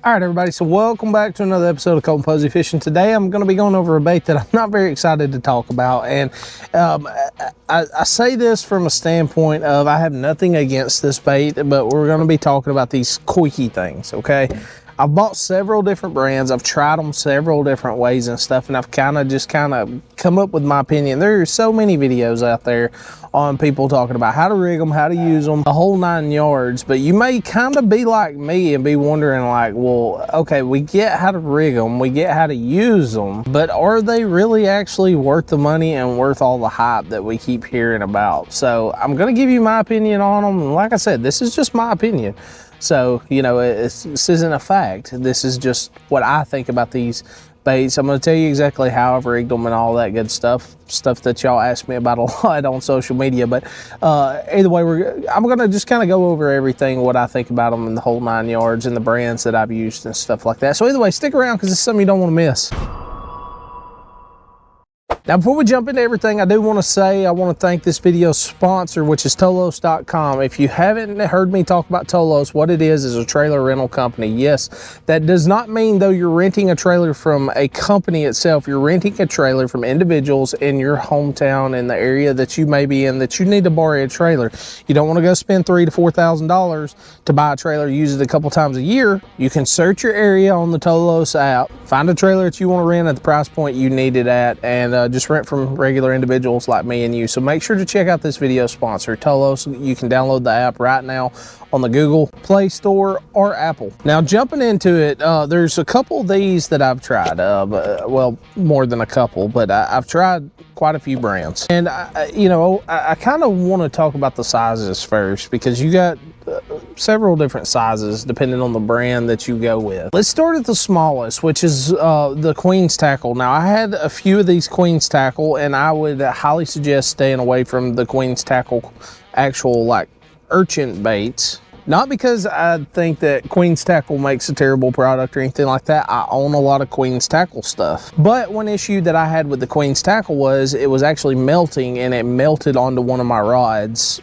All right, everybody, so welcome back to another episode of Colton Posey Fishing. Today I'm going to be going over a bait that I'm not very excited to talk about, and I say this from a standpoint of I have nothing against this bait, but we're going to be talking about these quickie things, okay? I've bought several different brands. I've tried them several different ways and stuff, and I've kind of come up with my opinion. There's so many videos out there on people talking about how to rig them, how to use them, the whole 9 yards. But you may kind of be like me and be wondering like, well, okay, we get how to rig them, we get how to use them, but are they really actually worth the money and worth all the hype that we keep hearing about? So I'm going to give you my opinion on them. And like I said, this is just my opinion. So, you know, this isn't a fact. This is just what I think about these baits. I'm going to tell you exactly how I've rigged them and all that good stuff that y'all ask me about a lot on social media. But either way, I'm going to just kind of go over everything, what I think about them in the whole 9 yards and the brands that I've used and stuff like that. So either way, stick around because it's something you don't want to miss. Now, before we jump into everything, I do want to say I want to thank this video's sponsor, which is Tolos.com. If you haven't heard me talk about Tolos, what it is a trailer rental company. Yes, that does not mean though you're renting a trailer from a company itself. You're renting a trailer from individuals in your hometown, in the area that you may be in, that you need to borrow a trailer. You don't want to go spend $3,000 to $4,000 to buy a trailer, use it a couple times a year. You can search your area on the Tolos app, find a trailer that you want to rent at the price point you need it at, and just rent from regular individuals like me and you. So make sure to check out this video sponsor, Tolos. You can download the app right now on the Google Play Store or Apple. Now, jumping into it, there's a couple of these that I've tried. Well, more than a couple, but I've tried quite a few brands. And I kind of want to talk about the sizes first, because you got several different sizes depending on the brand that you go with. Let's start at the smallest, which is the Queen's Tackle. Now, I had a few of these Queen's Tackle, and I would highly suggest staying away from the Queen's Tackle actual like Urchin Baits. Not because I think that Queen's Tackle makes a terrible product or anything like that. I own a lot of Queen's Tackle stuff. But one issue that I had with the Queen's Tackle was it was actually melting, and it melted onto one of my rods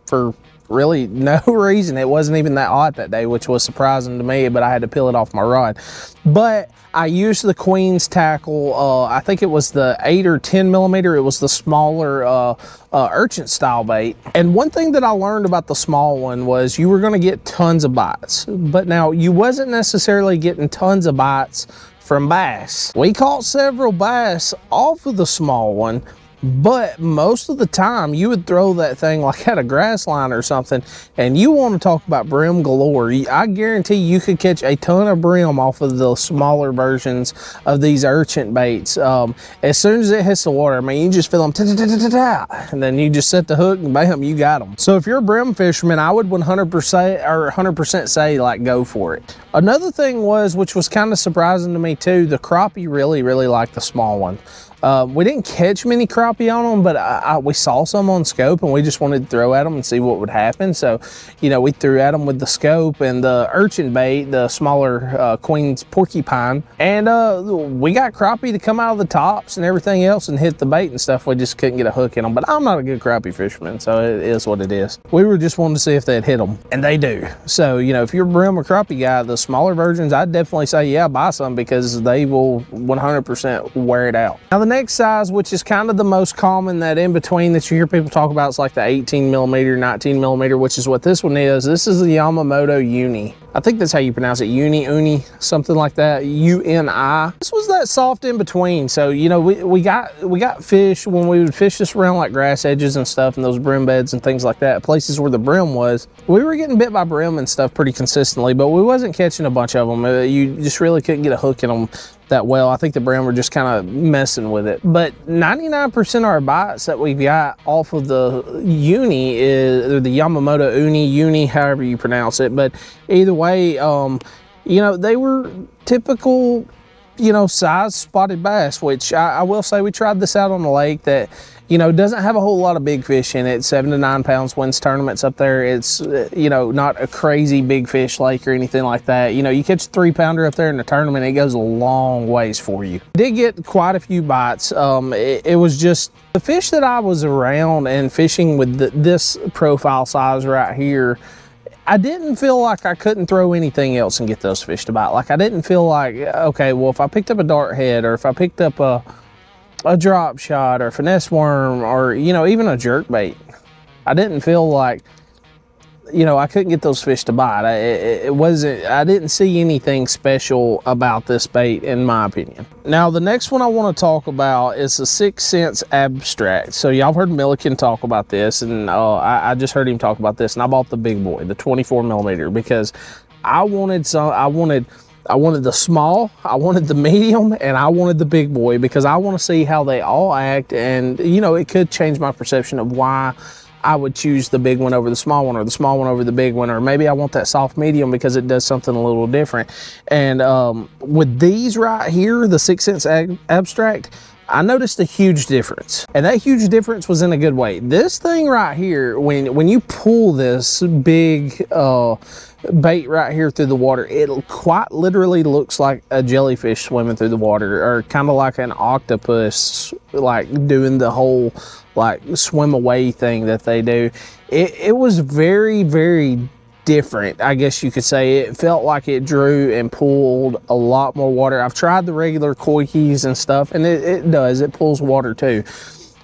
for really no reason. It wasn't even that hot that day, which was surprising to me, but I had to peel it off my rod. But I used the Queen's Tackle, I think it was the 8 or 10 millimeter. It was the smaller Urchin style bait. And one thing that I learned about the small one was you were going to get tons of bites. But now you wasn't necessarily getting tons of bites from bass. We caught several bass off of the small one, but most of the time you would throw that thing like at a grass line or something, and you want to talk about brim galore. I guarantee you could catch a ton of brim off of the smaller versions of these Urchin baits. As soon as it hits the water, I mean, you just feel them, and then you just set the hook and bam, you got them. So if you're a brim fisherman, I would 100% say like go for it. Another thing was, which was kind of surprising to me too, the crappie really liked the small one. We didn't catch many crappie on them, but we saw some on scope, and we just wanted to throw at them and see what would happen. So, you know, we threw at them with the scope and the Urchin bait, the smaller Queen's porcupine, and we got crappie to come out of the tops and everything else and hit the bait and stuff. We just couldn't get a hook in them, but I'm not a good crappie fisherman, so it is what it is. We were just wanting to see if they'd hit them, and they do. So, you know, if you're a brim or crappie guy, the smaller versions, I'd definitely say, yeah, buy some, because they will 100% wear it out. Now, the next size, which is kind of the most common, that in between that you hear people talk about, is like the 18 millimeter, 19 millimeter, which is what this one is. This is the Yamamoto Uni. I think that's how you pronounce it, Uni, something like that, UNI. This was that soft in between. So, you know, we got fish when we would fish this around like grass edges and stuff, and those brim beds and things like that, places where the brim was. We were getting bit by brim and stuff pretty consistently, but we wasn't catching a bunch of them. You just really couldn't get a hook in them that well. I think the brim were just kind of messing with it. But 99% of our bites that we've got off of the Uni is the Yamamoto Uni, however you pronounce it. But either way, you know, they were typical, you know, size spotted bass, which I will say we tried this out on the lake that, you know, doesn't have a whole lot of big fish in it. 7 to 9 pounds wins tournaments up there. It's, you know, not a crazy big fish lake or anything like that. You know, you catch a 3-pounder up there in the tournament, it goes a long ways for you. Did get quite a few bites. It was just the fish that I was around and fishing with this profile size right here. I didn't feel like I couldn't throw anything else and get those fish to bite. Like, I didn't feel like, okay, well, if I picked up a dart head, or if I picked up a drop shot, or a finesse worm, or, you know, even a jerk bait, I didn't feel like, you know, I couldn't get those fish to bite. I didn't see anything special about this bait, in my opinion. Now, the next one I want to talk about is the 6th Sense Abstract. So y'all heard Milliken talk about this, and I just heard him talk about this, and I bought the big boy, the 24 millimeter, because I wanted the small, I wanted the medium, and I wanted the big boy, because I want to see how they all act. And, you know, it could change my perception of why I would choose the big one over the small one, or the small one over the big one, or maybe I want that soft medium because it does something a little different. And with these right here, the 6th Sense Abstract, I noticed a huge difference, and that huge difference was in a good way. This thing right here, when you pull this big bait right here through the water, it quite literally looks like a jellyfish swimming through the water, or kind of like an octopus, like doing the whole like swim away thing that they do. It was very, very different, I guess you could say. It felt like it drew and pulled a lot more water. I've tried the regular koi keys and stuff, and it pulls water too.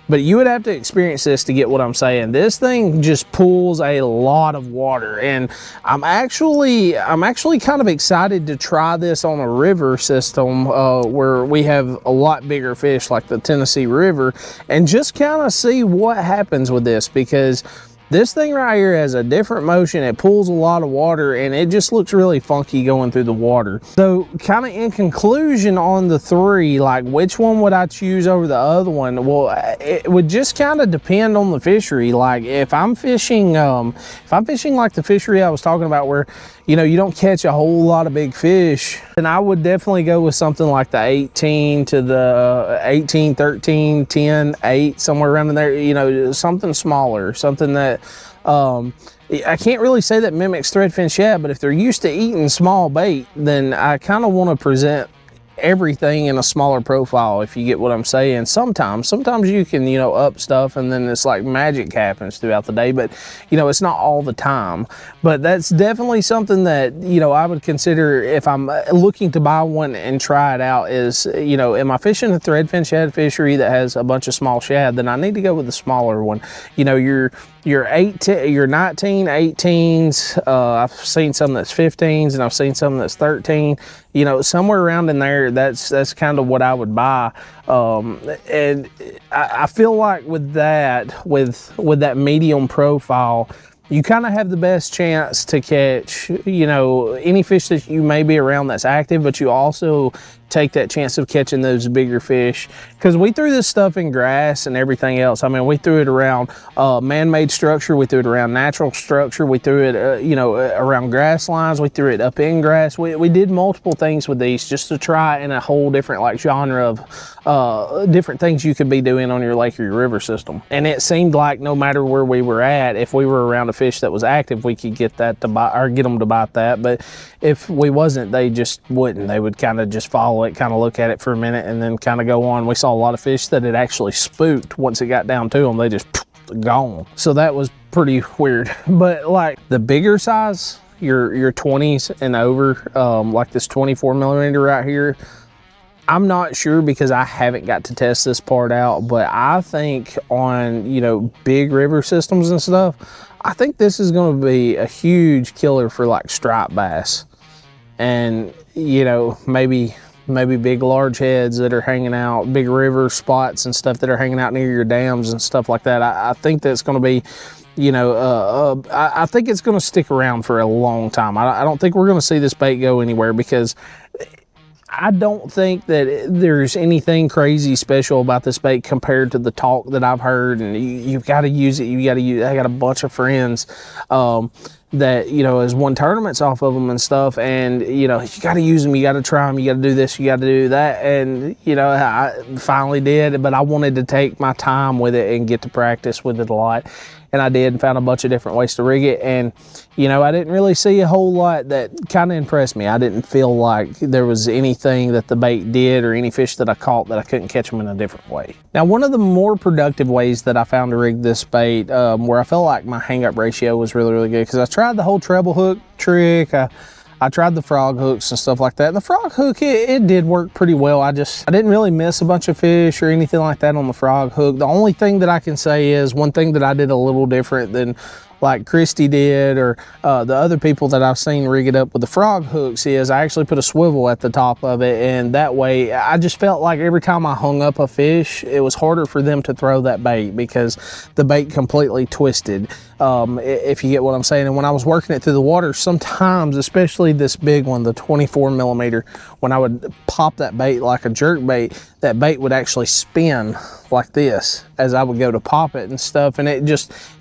But you would have to experience this to get what I'm saying. This thing just pulls a lot of water, and I'm actually kind of excited to try this on a river system where we have a lot bigger fish, like the Tennessee River, and just kind of see what happens with this, because this thing right here has a different motion. It pulls a lot of water, and it just looks really funky going through the water. So kind of in conclusion on the 3, like which one would I choose over the other one? Well, it would just kind of depend on the fishery. Like if I'm fishing like the fishery I was talking about, where, you know, you don't catch a whole lot of big fish, then I would definitely go with something like the 18 to the 18, 13, 10, 8, somewhere around in there, you know, something smaller, something that I can't really say that mimics threadfin shad, but if they're used to eating small bait, then I kind of want to present everything in a smaller profile, if you get what I'm saying. Sometimes you can, you know, up stuff, and then it's like magic happens throughout the day, but, you know, it's not all the time. But that's definitely something that, you know, I would consider if I'm looking to buy one and try it out, is, you know, am I fishing a threadfin shad fishery that has a bunch of small shad, then I need to go with the smaller one. You know, your 19, 18s, I've seen some that's 15s, and I've seen some that's 13, you know, somewhere around in there. That's kind of what I would buy. And I feel like with that medium profile, you kind of have the best chance to catch, you know, any fish that you may be around that's active, but you also take that chance of catching those bigger fish, because we threw this stuff in grass and everything else. I mean, we threw it around man-made structure, we threw it around natural structure, we threw it you know, around grass lines, we threw it up in grass. We did multiple things with these just to try in a whole different like genre of different things you could be doing on your lake or your river system. And it seemed like no matter where we were at, if we were around a fish that was active, we could get that to bite, or get them to bite that. But if we wasn't, they just wouldn't. They would kind of just follow it, kind of look at it for a minute, and then kind of go on. We saw a lot of fish that it actually spooked once it got down to them. They just gone. So that was pretty weird. But like the bigger size, your 20s and over, like this 24 millimeter right here, I'm not sure, because I haven't got to test this part out, but I think on, you know, big river systems and stuff, I think this is going to be a huge killer for like striped bass, and, you know, maybe big large heads that are hanging out, big river spots and stuff that are hanging out near your dams and stuff like that. I think that's going to be, you know, I think it's going to stick around for a long time. I don't think we're going to see this bait go anywhere, because I don't think that there's anything crazy special about this bait compared to the talk that I've heard. And you've got to use it. I got a bunch of friends that, you know, has won tournaments off of them and stuff. And, you know, you got to use them. You got to try them. You got to do this. You got to do that. And, you know, I finally did. But I wanted to take my time with it and get to practice with it a lot. and I did and found a bunch of different ways to rig it. And you know, I didn't really see a whole lot that kind of impressed me. I didn't feel like there was anything that the bait did or any fish that I caught that I couldn't catch them in a different way. Now, one of the more productive ways that I found to rig this bait, where I felt like my hang-up ratio was really, really good, because I tried the whole treble hook trick. I tried the frog hooks and stuff like that. And the frog hook, it did work pretty well. I didn't really miss a bunch of fish or anything like that on the frog hook. The only thing that I can say is one thing that I did a little different than like Christy did, or the other people that I've seen rig it up with the frog hooks, is I actually put a swivel at the top of it, and that way I just felt like every time I hung up a fish, it was harder for them to throw that bait because the bait completely twisted, if you get what I'm saying. And when I was working it through the water, sometimes, especially this big one, the 24 millimeter, when I would pop that bait like a jerk bait, that bait would actually spin like this as I would go to pop it and stuff, and it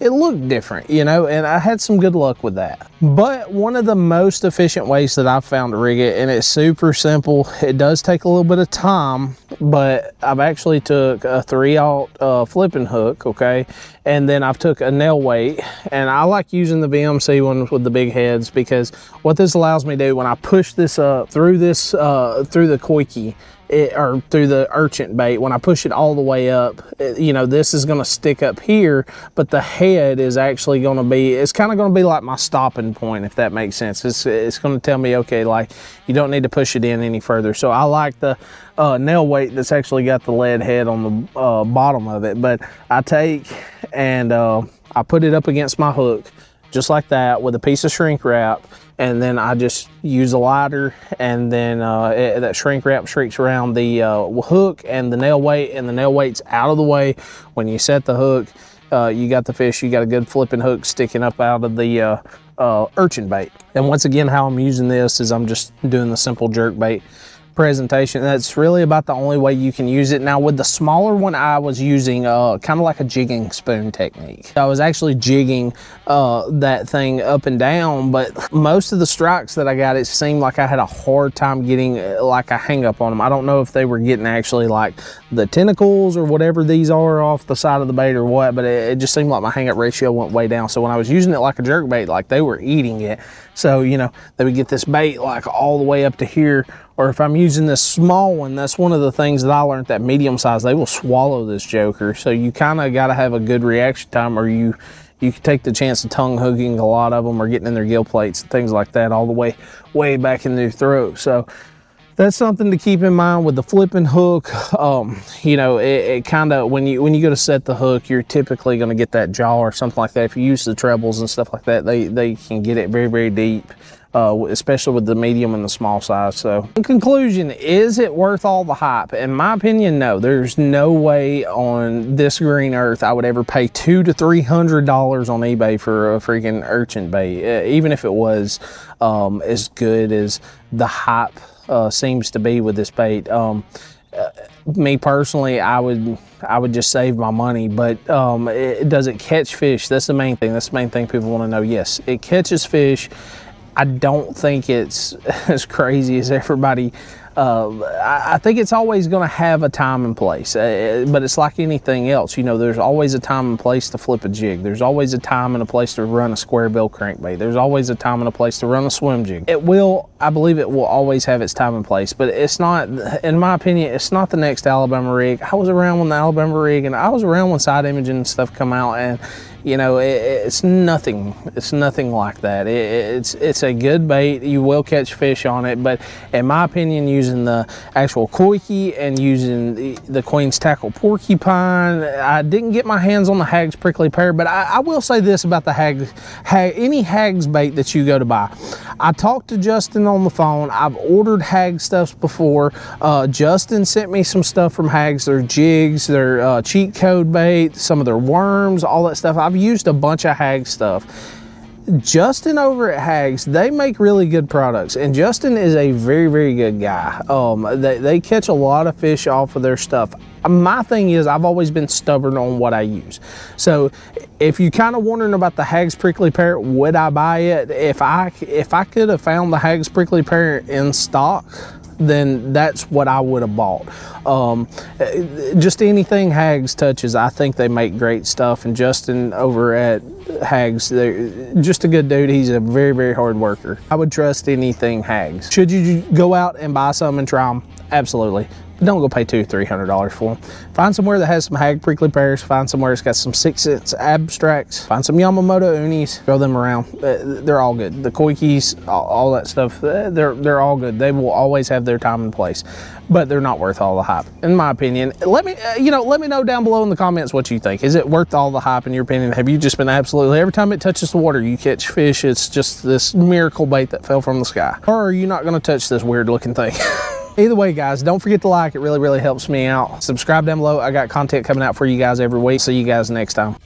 looked different, you know, and I had some good luck with that. But one of the most efficient ways that I've found to rig it, and it's super simple, it does take a little bit of time, but I've actually took a 3/0 flipping hook, okay, and then I've took a nail weight, and I like using the VMC ones with the big heads, because what this allows me to do when I push this up through this through the koiki, or through the urchin bait, when I push it all the way up, you know, this is going to stick up here, but the head is actually going to be, it's kind of going to be like my stopping point, if that makes sense. It's going to tell me, okay, like, you don't need to push it in any further. So I like the nail weight that's actually got the lead head on the bottom of it. But I take and I put it up against my hook, just like that, with a piece of shrink wrap, and then I just use a lighter, and then that shrink wrap shrinks around the hook and the nail weight, and the nail weight's out of the way. When you set the hook, you got the fish, you got a good flipping hook sticking up out of the urchin bait. And once again, how I'm using this is I'm just doing the simple jerk bait presentation. That's really about the only way you can use it. Now with the smaller one, I was using kind of like a jigging spoon technique. I was actually jigging that thing up and down, but most of the strikes that I got, it seemed like I had a hard time getting like a hang up on them. I don't know if they were getting actually like the tentacles or whatever these are off the side of the bait or what, but it just seemed like my hang up ratio went way down. So when I was using it like a jerk bait, like they were eating it. So, you know, they would get this bait like all the way up to here. Or if I'm using this small one, that's one of the things that I learned, that medium size, they will swallow this joker. So you kind of got to have a good reaction time, or you can take the chance of tongue hooking a lot of them, or getting in their gill plates and things like that, all the way back in their throat. So that's something to keep in mind with the flipping hook. You know, it kind of, when you go to set the hook, you're typically going to get that jaw or something like that. If you use the trebles and stuff like that, they can get it very, very deep. Especially with the medium and the small size. So in conclusion, is it worth all the hype? In my opinion, no. There's no way on this green earth I would ever pay $200 to $300 on eBay for a freaking urchin bait, even if it was as good as the hype seems to be with this bait. Me personally, I would just save my money, but does it catch fish? That's the main thing. That's the main thing people want to know. Yes, it catches fish. I don't think it's as crazy as everybody. I think it's always going to have a time and place, but it's like anything else. You know, there's always a time and place to flip a jig. There's always a time and a place to run a square bill crankbait. There's always a time and a place to run a swim jig. I believe it will always have its time and place, but it's not, in my opinion, it's not the next Alabama rig. I was around when the Alabama rig, and I was around when side imaging and stuff come out, and you know, it's nothing like that. It's a good bait. You will catch fish on it, but in my opinion, using the actual koiki and using the Queen's Tackle porcupine, I didn't get my hands on the Hagg's prickly pear, but I will say this about the any Hagg's bait that you go to buy. I talked to Justin on the phone. I've ordered Hag stuff before. Justin sent me some stuff from Hags, their jigs, their cheat code bait, some of their worms, all that stuff. I've used a bunch of Hag stuff. Justin over at Hags, they make really good products, and Justin is a very, very good guy. They catch a lot of fish off of their stuff. My thing is, I've always been stubborn on what I use. So if you're kind of wondering about the Hags Prickly Pear, would I buy it? If I could have found the Hags Prickly Pear in stock, then that's what I would have bought. Just anything Hags touches, I think they make great stuff. And Justin over at Hags, they're just a good dude. He's a very, very hard worker. I would trust anything Hags. Should you go out and buy some and try them? Absolutely. But don't go pay $200 or $300 for them. Find somewhere that has some Hag Prickly Pears. Find somewhere that's got some 6 Sense abstracts. Find some Yamamoto unis. Throw them around. They're all good. The Koikis, all that stuff, they're all good. They will always have their time and place, but they're not worth all the hype, in my opinion. Let me know down below in the comments what you think. Is it worth all the hype in your opinion? Have you just been absolutely, every time it touches the water, you catch fish, it's just this miracle bait that fell from the sky? Or are you not going to touch this weird looking thing? Either way, guys, don't forget to like. It really, really helps me out. Subscribe down below. I got content coming out for you guys every week. See you guys next time.